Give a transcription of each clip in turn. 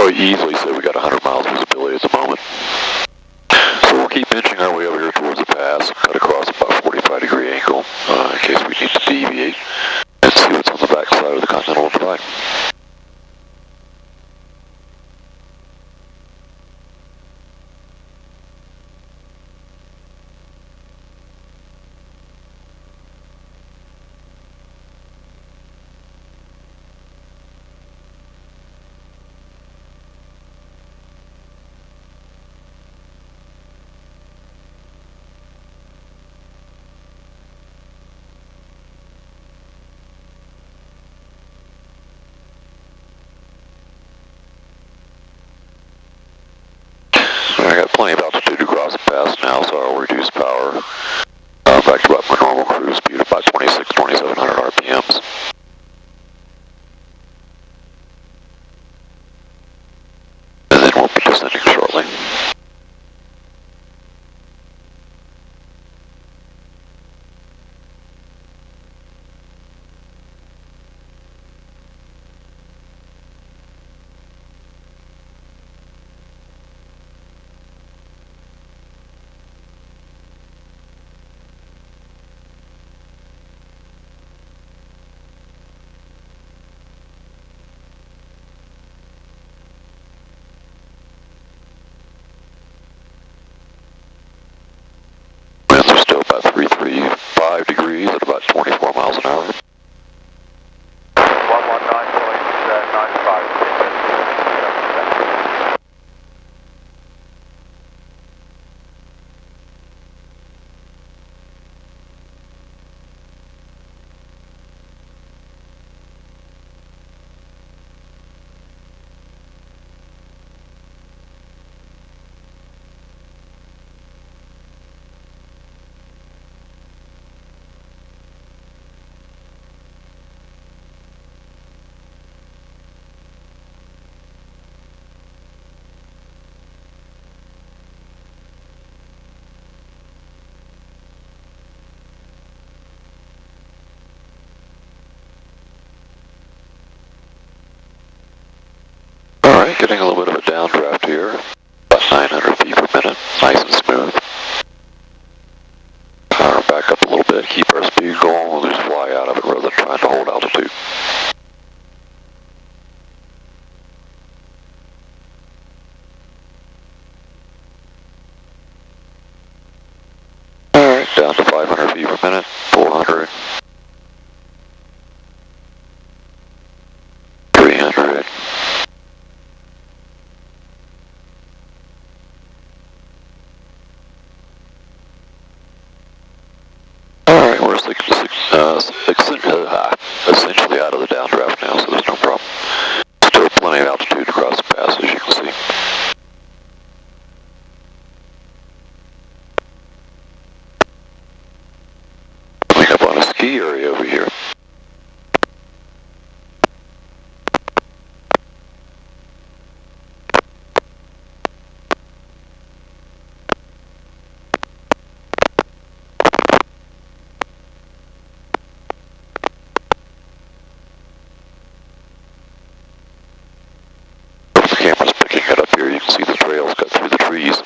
Oh, easily say we got 100 miles visibility at the moment. So we'll keep inching our way over here towards the pass, cut across about a 45-degree angle in case we need to deviate, and see what's on the back side of the Continental Divide. I got plenty of altitude to cross the pass now, so I'll reduce power back to about my normal cruise speed, about 2,700 RPMs. And then we'll be descending shortly. Winds are still about 335 degrees at about 24 miles an hour. 119.95. Alright, getting a little bit of a downdraft here, about 900 feet per minute, nice and smooth. Power back up a little bit, keep our speed going, we'll just fly out of it rather than trying to hold altitude. Alright, down to 500 feet per minute, 400, 300. Alright, we're essentially out of the downdraft now, so there's no problem. Still plenty of altitude across the pass, as you can see. Coming up on a ski area over here. The camera's picking it up here, you can see the trails cut through the trees.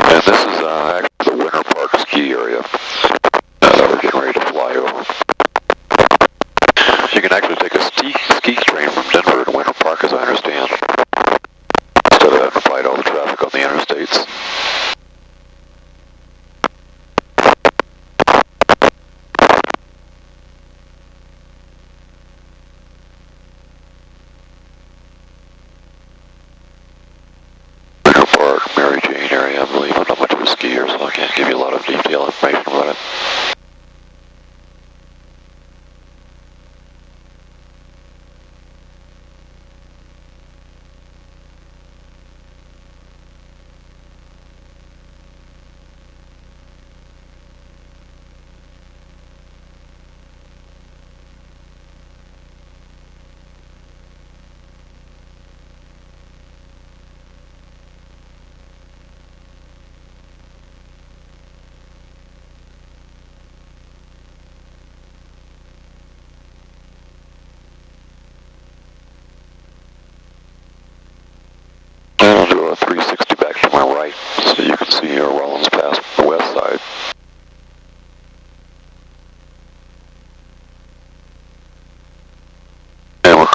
And this is actually the Winter Park ski area that we're getting ready to fly over. You can actually take a ski train from Denver to Winter Park, as I understand, instead of having to fight all the traffic on the interstates.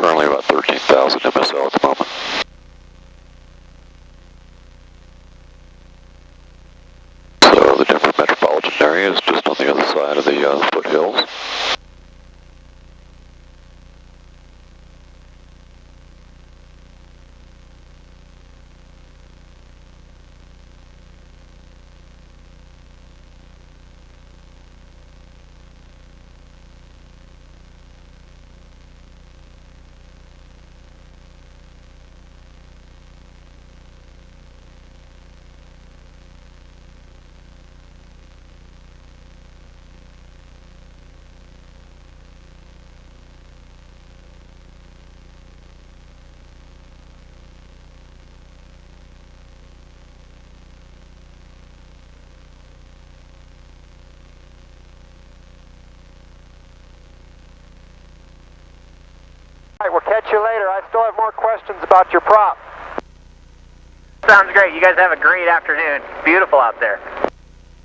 currently about 13,000 MSL at the moment. So the Denver metropolitan area is just on the other side of the foothills. All right, we'll catch you later. I still have more questions about your prop. Sounds great. You guys have a great afternoon. Beautiful out there.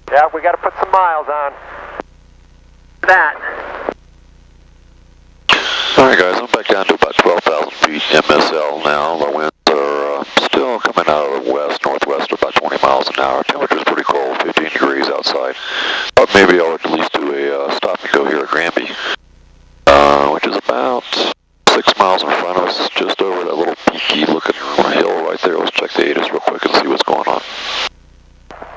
Yeah, we got to put some miles on. That. Alright guys, I'm back down to about 12,000 feet MSL now. The winds are still coming out of the west, northwest, about 20 miles an hour. Temperature's pretty cold, 15 degrees outside. But maybe I'll at least do a stop and go here at Granby, which is about 6 miles in front of us, just over that little peaky looking hill right there. Let's check the ATIS real quick and see what's going on.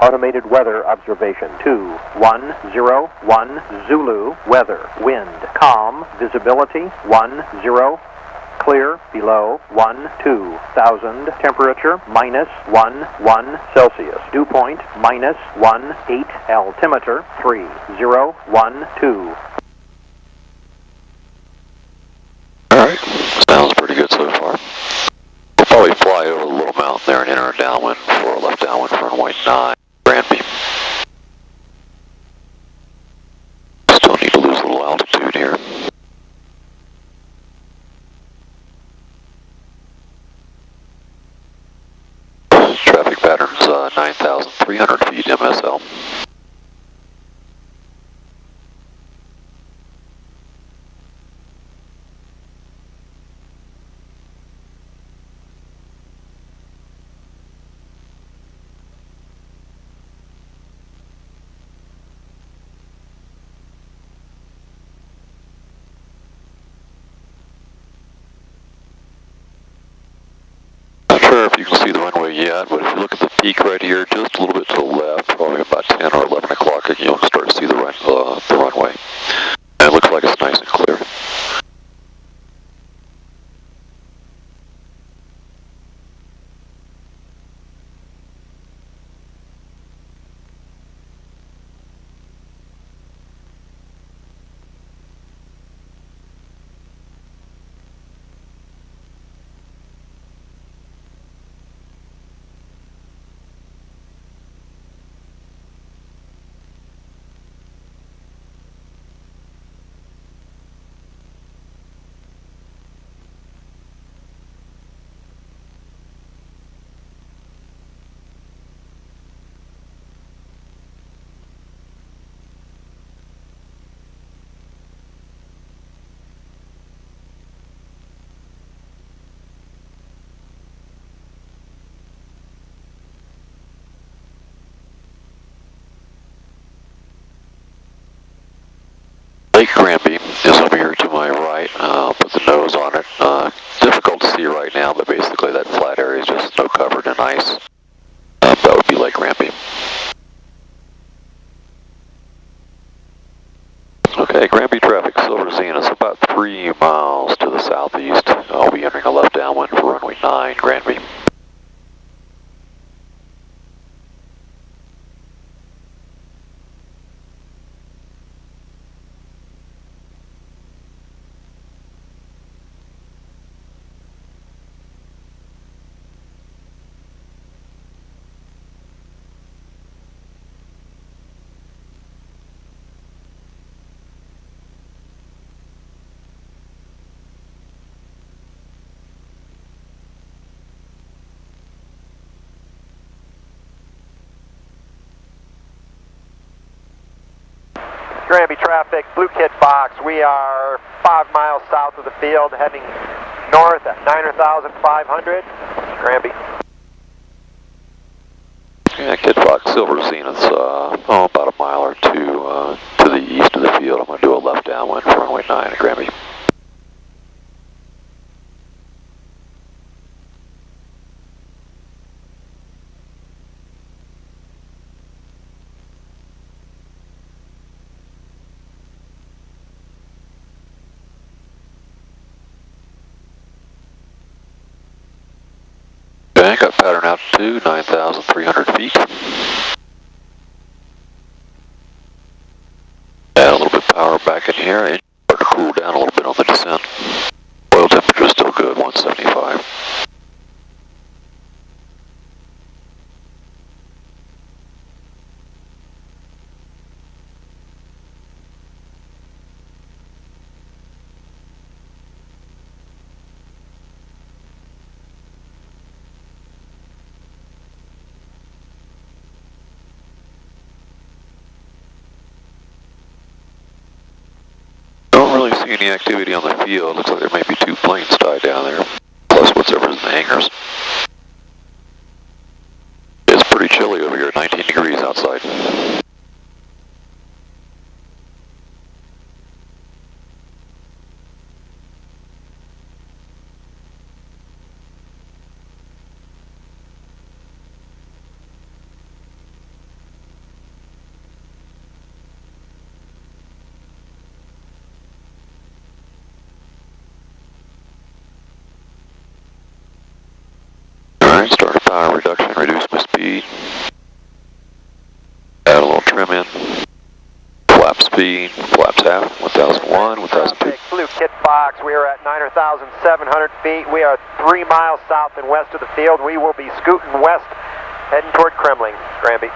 Automated weather observation 2101 Zulu, weather, wind, calm, visibility 10, clear below 12,000, temperature -11 Celsius, dew point -18, altimeter 3012. Alright, sounds pretty good so far. We'll probably fly over the little mountain there and enter a downwind for a left downwind for runway 9, Granby. Still need to lose a little altitude here. Traffic patterns 9,300 feet MSL. If you can see the runway yet, but if you look at the peak right here, just a little bit to the left, probably about 10 or 11 o'clock, you'll start to see the runway. And it looks like it's nice and clear. Lake Granby is over here to my right. I'll put the nose on it. Difficult to see right now, but basically that flat area is just snow covered in ice. That would be Lake Granby. Okay, Granby traffic, Silver Zenith, about 3 miles to the southeast. I'll be entering a left downwind for runway 9, Granby. Granby traffic, blue kit box. We are 5 miles south of the field, heading north at 9,500, Granby. Yeah, Kid Fox, Silver Zenith's about a mile or two to the east of the field. I'm going to do a left downwind for runway 9 at Granby. Okay, got pattern altitude, 9,300 feet. Add a little bit of power back in here. Engine start to cool down a little bit on the descent. Oil temperature is still good, 175. Don't really see any activity on the field. Looks like there may be 2 planes tied down there, plus whatever's in the hangars. It's pretty chilly over here, 19 degrees outside. Alright, start a power reduction, reduce my speed. Add a little trim in. Flap speed, flaps half, 1001, 1002. Blue Kit Fox, we are at 9,700 feet. We are 3 miles south and west of the field. We will be scooting west, heading toward Kremmling, Granby.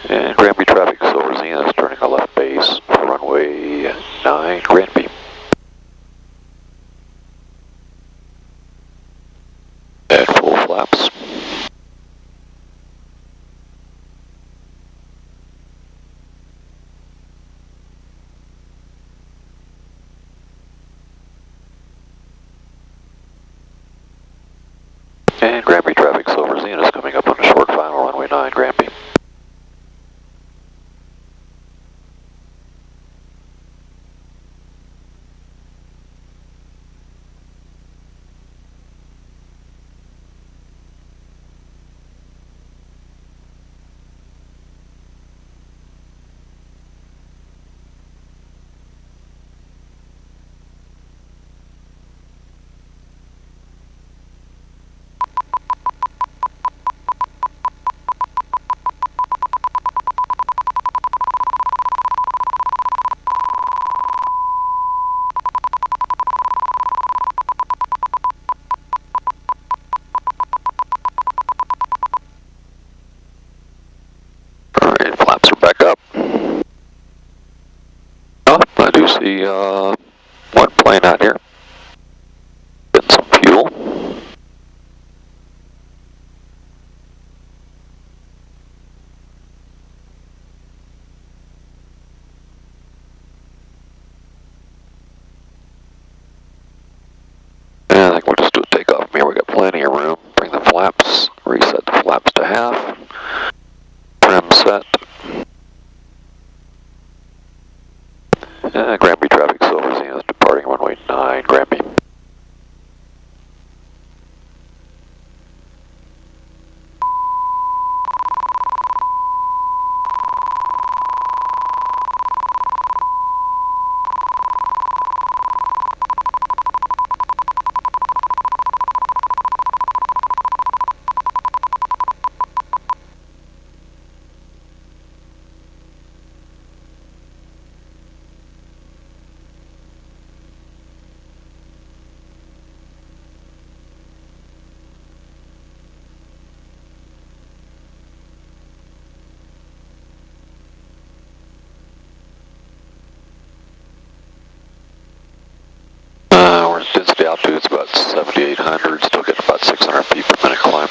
And Granby traffic, Silver Zenith is turning a left base for runway 9, Granby. Add full flaps. And Granby traffic, Silver Zenith is coming up on a short final, runway 9, Granby. Alright, flaps are back up. Oh, I do see one plane out here. Getting some fuel. Yeah, I think we'll just do a takeoff from here. We got plenty of room. Bring the flaps, reset the flaps to half. Trim set. Granby traffic, Silver Zenith departing runway 9, Granby. Density altitude's about 7,800, still getting about 600 feet per minute climb.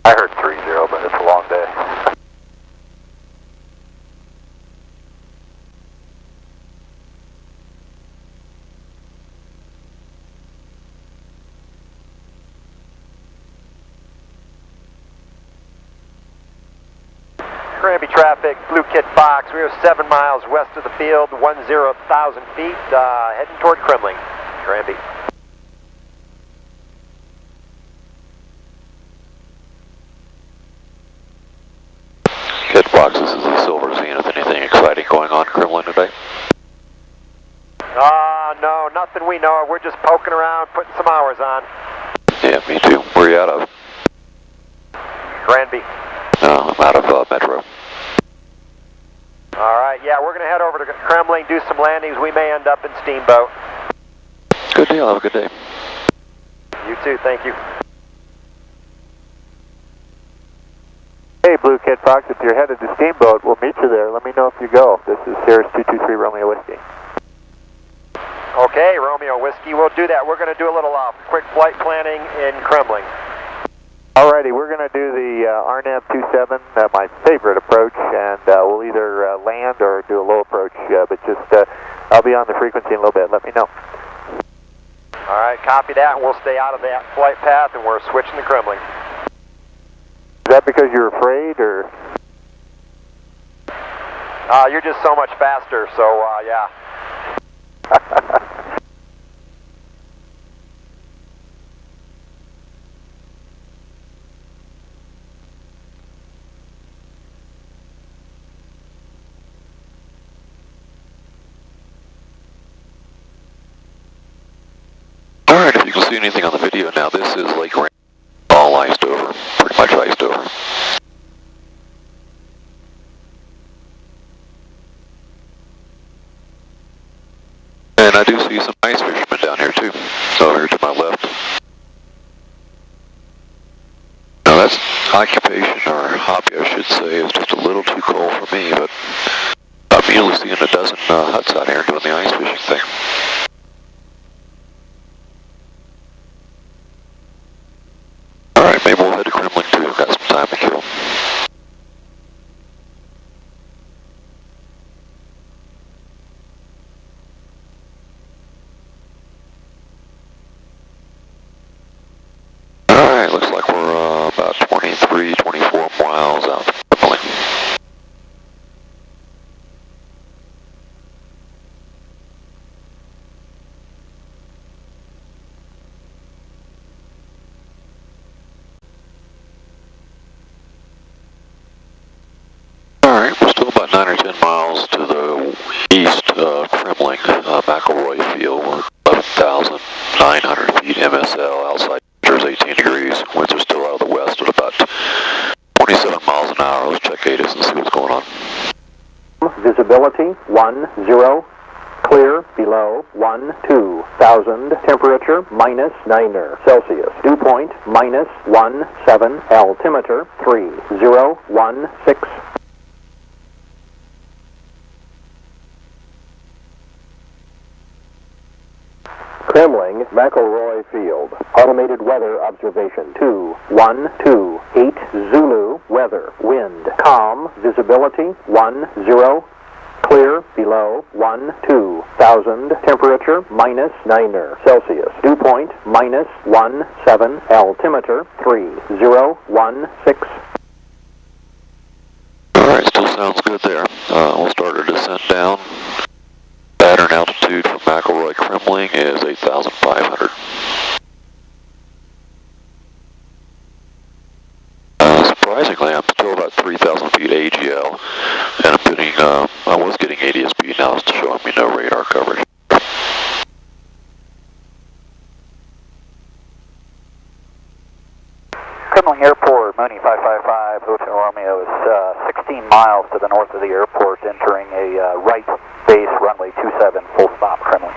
I heard 3-0, but it's a long day. Granby traffic, Blue Kit Fox. We are 7 miles west of the field, 10,000 feet, heading toward Kremmling, Granby. Kit Fox, this is the Silver Zenith. Anything exciting going on in Kremmling today? No, nothing we know of. We're just poking around, putting some hours on. Yeah, me too. Where are you out of? Granby. I'm out of Metro. All right, yeah, we're going to head over to Kremmling, do some landings. We may end up in Steamboat. Good deal. Have a good day. You too, thank you. Hey, Blue Kit Fox, if you're headed to Steamboat, we'll meet you there. Let me know if you go. This is Sirius 223 Romeo Whiskey. Okay, Romeo Whiskey, we'll do that. We're going to do a little quick flight planning in Kremmling. Alrighty, we're going to do the RNAV 27, my favorite approach, and we'll either land or do a low approach, but just, I'll be on the frequency in a little bit. Let me know. Alright, copy that, and we'll stay out of that flight path, and we're switching to Kremmling. Is that because you're afraid, or? You're just so much faster, so, yeah. Alright, if you can see anything on the video now, this is Lake Granby, all iced over, pretty much iced over. And I do see some ice fishermen down here too, over here to my left. Now that's occupation, or hobby I should say, is just a little too cold for me, but I'm usually seeing a dozen huts out here doing the ice fishing thing. Alright, maybe we'll head to Kremmling too. We've got some time to kill. Alright, looks like we're about 23, 24 miles out from Kremmling. Alright, we're still about 9 or 10 miles to the east of Kremmling, McElroy Field. We're 11,900 feet MSL. Outside temperature's 18 degrees. Winds are still out of the west at about 27 miles an hour. Let's check ATIS and see what's going on. Visibility 10, clear below 12,000, temperature -9 Celsius, dew point -17, altimeter 3016. Kremmling, McElroy Field. Automated weather observation 2128 Zulu. Weather, wind, calm. Visibility 10, clear below 12,000. Temperature -9 Celsius. Dew point -17. Altimeter 3016. Alright, still sounds good there. We'll start our descent down. Pattern altitude from McElroy Kremmling is 8,500. Surprisingly, I'm still about 3,000 feet AGL, and I'm getting, I was getting ADS-B, now it's showing me no radar coverage. Kremmling Airport, Mooney 555, Hotel Romeo is 16 miles to the north of the airport, entering a right base runway 27, full stop, Kremmling.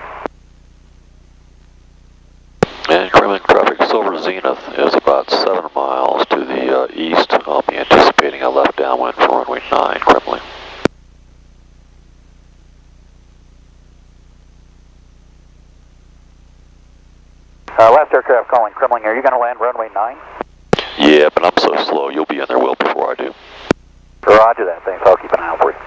And Kremmling traffic Silver Zenith is about 7 miles to the east. I'll be anticipating a left downwind for runway 9, Kremmling. Last aircraft calling Kremmling, are you going to land runway 9? Yeah, but I'm so slow, on their wheel before I do. Roger that. Thanks. I'll keep an eye out for you.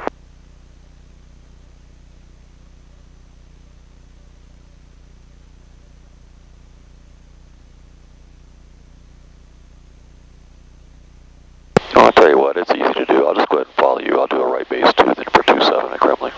I'll tell you what, it's easy to do. I'll just go ahead and follow you. I'll do a right base 2 then for 27 at Kremmling.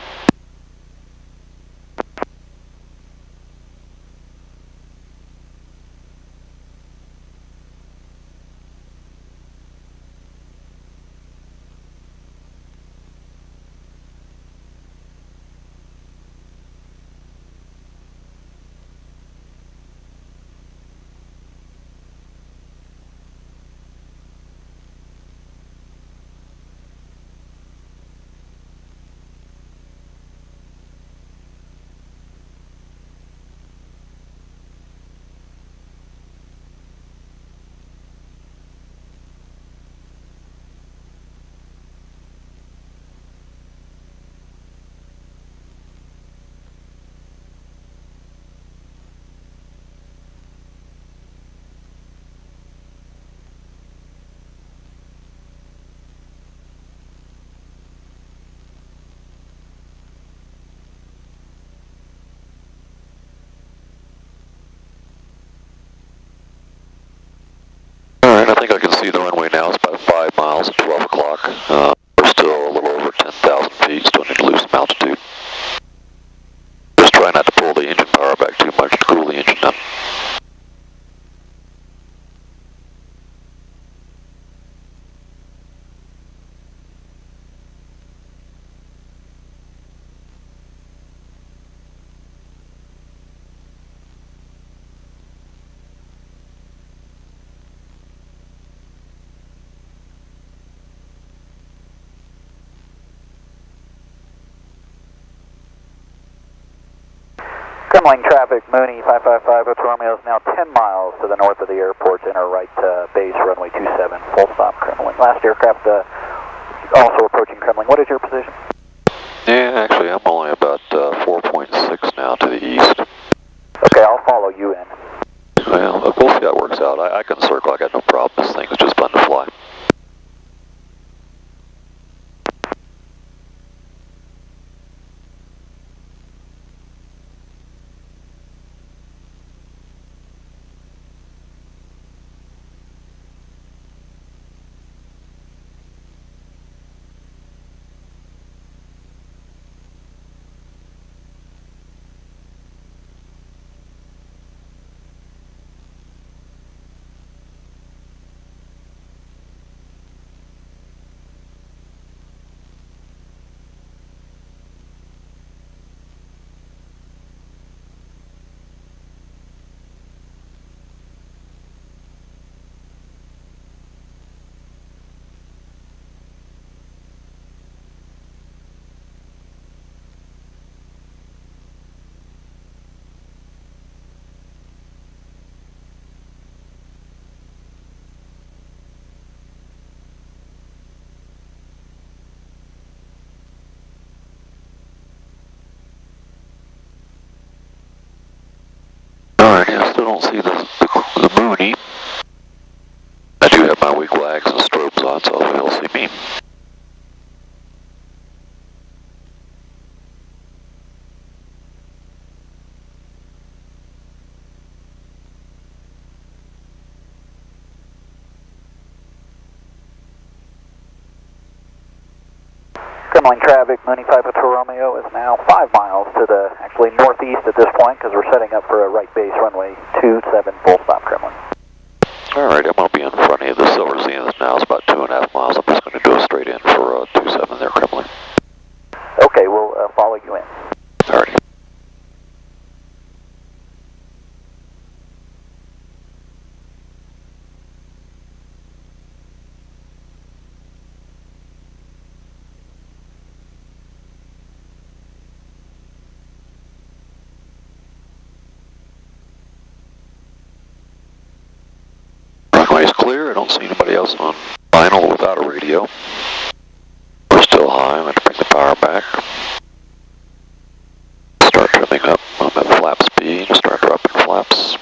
Alright, I think I can see the runway now. It's about 5 miles at 12 o'clock. We're still a little over 10,000 feet, still need to lose some altitude. Just try not to pull the engine power back too much to cool the engine down. Kremmling traffic, Mooney 555 Hotel Romeo is now 10 miles to the north of the airport, enter right base, runway 27, full stop Kremmling. Last aircraft also approaching Kremmling. What is your position? Yeah, actually I'm only about 4.6 now to the east. Okay, I'll follow you in. Well, we'll see how it works out. I can circle, I got no problem. This thing is just fun to fly. Alright, I still don't see the Mooney. I do have my wing flags and strobes on, so he'll see me. Kremmling traffic, Mooney 5 Hotel Romeo is now 5 miles to the actually northeast at this point because we're setting up for a right base, runway 27, full stop Kremmling. Alright, I'm going to be in front of you. The Silver Zenith now is about 2.5 miles. I'm just going to do a straight in for 27 there, Kremmling. Okay, we'll follow you in. Alrighty. Runway's clear. I don't see anybody else on final without a radio. We're still high. I'm going to bring the power back. Start trimming up. I'm at flap speed. Start dropping flaps.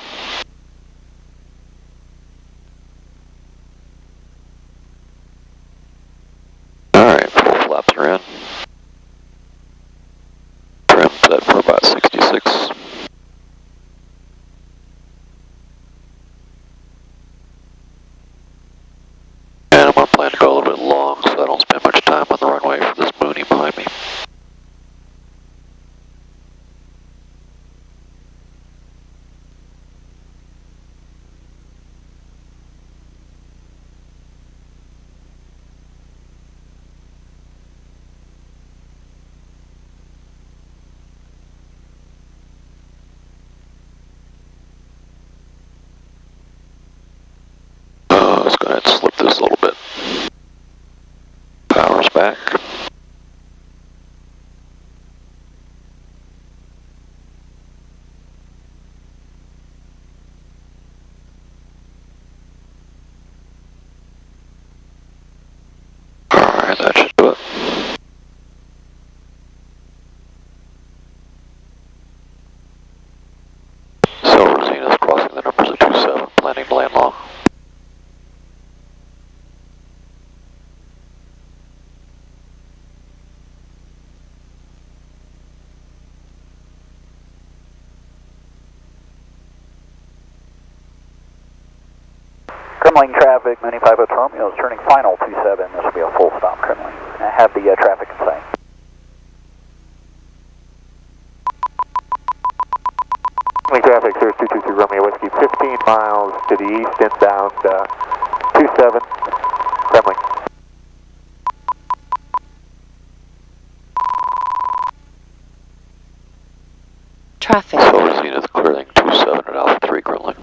back. Alright, that should do it. So Zenith crossing the numbers at 27, planning to land long. Kremmling traffic, Mooney 50 Romeo is turning final 27. This will be a full stop, Kremmling. I have the traffic in sight. Kremmling traffic, Sirius 223 Romeo Whiskey, 15 miles to the east, inbound 27, Kremmling. Traffic. So Zenith clearing 27 at Alpha 3, Kremmling.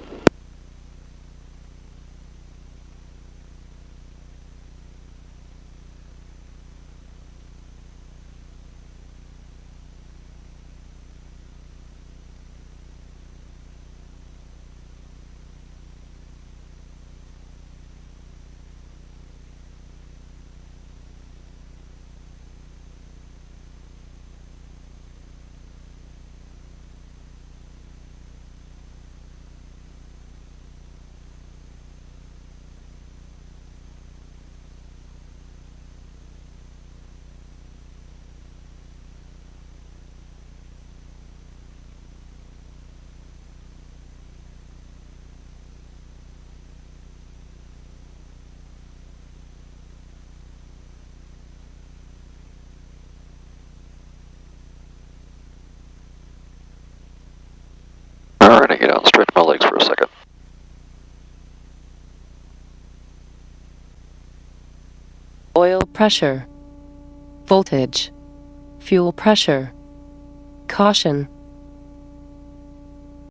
Alright, I get out and stretch my legs for a second. Oil pressure. Voltage. Fuel pressure. Caution.